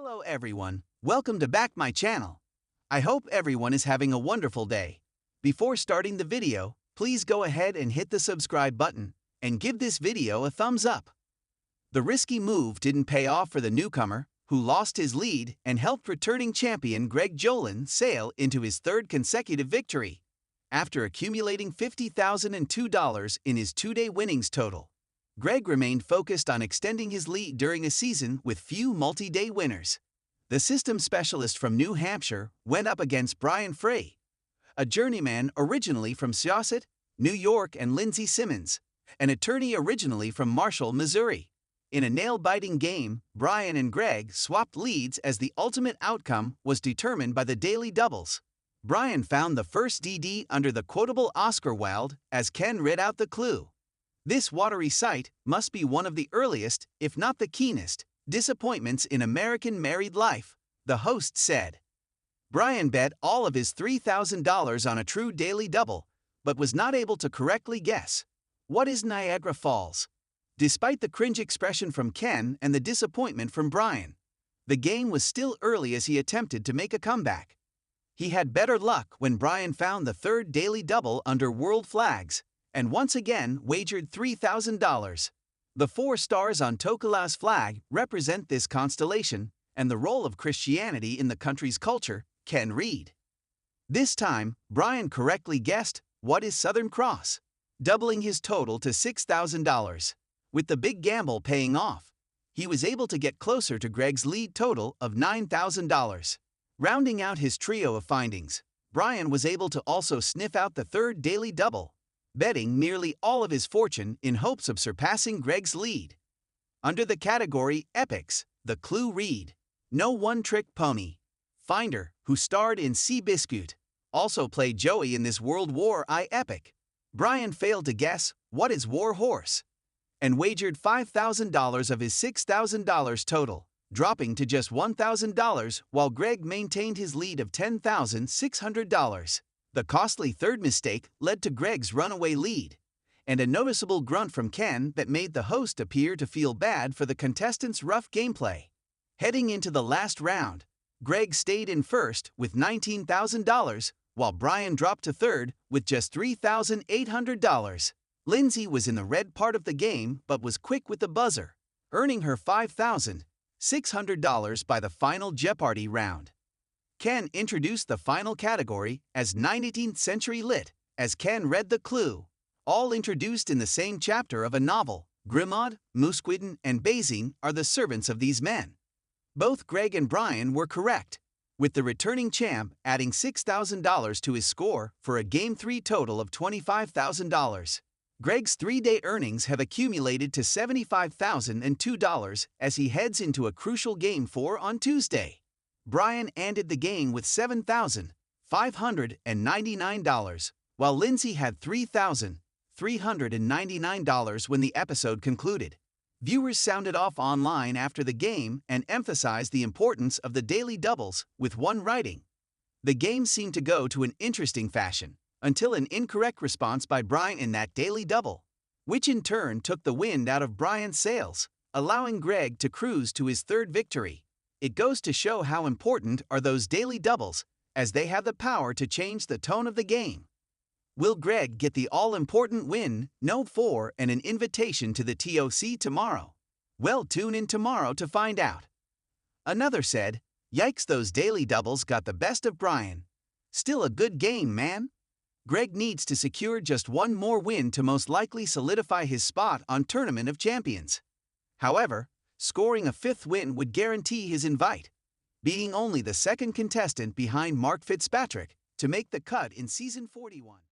Hello everyone, welcome to back my channel. I hope everyone is having a wonderful day. Before starting the video, please go ahead and hit the subscribe button and give this video a thumbs up. The risky move didn't pay off for the newcomer, who lost his lead and helped returning champion Greg Jolin sail into his third consecutive victory, after accumulating $50,002 in his two-day winnings total. Greg remained focused on extending his lead during a season with few multi-day winners. The system specialist from New Hampshire went up against Brian Frey, a journeyman originally from Syosset, New York, and Lindsay Simmons, an attorney originally from Marshall, Missouri. In a nail-biting game, Brian and Greg swapped leads as the ultimate outcome was determined by the daily doubles. Brian found the first DD under the quotable Oscar Wilde as Ken read out the clue. This watery sight must be one of the earliest, if not the keenest, disappointments in American married life, the host said. Brian bet all of his $3,000 on a true daily double, but was not able to correctly guess. What is Niagara Falls? Despite the cringe expression from Ken and the disappointment from Brian, the game was still early as he attempted to make a comeback. He had better luck when Brian found the third daily double under world flags, and once again wagered $3,000. The 4 stars on Tokala's flag represent this constellation and the role of Christianity in the country's culture, Ken read. This time, Brian correctly guessed, what is Southern Cross, doubling his total to $6,000. With the big gamble paying off, he was able to get closer to Greg's lead total of $9,000. Rounding out his trio of findings, Brian was able to also sniff out the third daily double, betting nearly all of his fortune in hopes of surpassing Greg's lead. Under the category Epics, the clue read, no one-trick pony. Finder, who starred in Seabiscuit, also played Joey in this World War I epic. Brian failed to guess, what is War Horse? And wagered $5,000 of his $6,000 total, dropping to just $1,000 while Greg maintained his lead of $10,600. The costly third mistake led to Greg's runaway lead, and a noticeable grunt from Ken that made the host appear to feel bad for the contestants' rough gameplay. Heading into the last round, Greg stayed in first with $19,000, while Brian dropped to third with just $3,800. Lindsay was in the red part of the game but was quick with the buzzer, earning her $5,600 by the final Jeopardy round. Ken introduced the final category as 19th Century Lit, as Ken read the clue, all introduced in the same chapter of a novel. Grimaud, Mousqueton, and Basing are the servants of these men. Both Greg and Brian were correct, with the returning champ adding $6,000 to his score for a Game 3 total of $25,000. Greg's 3-day earnings have accumulated to $75,002 as he heads into a crucial Game 4 on Tuesday. Brian ended the game with $7,599, while Lindsay had $3,399 when the episode concluded. Viewers sounded off online after the game and emphasized the importance of the daily doubles, with one writing, the game seemed to go to an interesting fashion, until an incorrect response by Brian in that daily double, which in turn took the wind out of Brian's sails, allowing Greg to cruise to his third victory. It goes to show how important are those daily doubles, as they have the power to change the tone of the game. Will Greg get the all-important win, no 4, and an invitation to the TOC tomorrow? Well, tune in tomorrow to find out. Another said, yikes, those daily doubles got the best of Brian. Still a good game, man. Greg needs to secure just one more win to most likely solidify his spot on Tournament of Champions. However, scoring a 5th win would guarantee his invite, being only the second contestant behind Mark Fitzpatrick to make the cut in Season 41.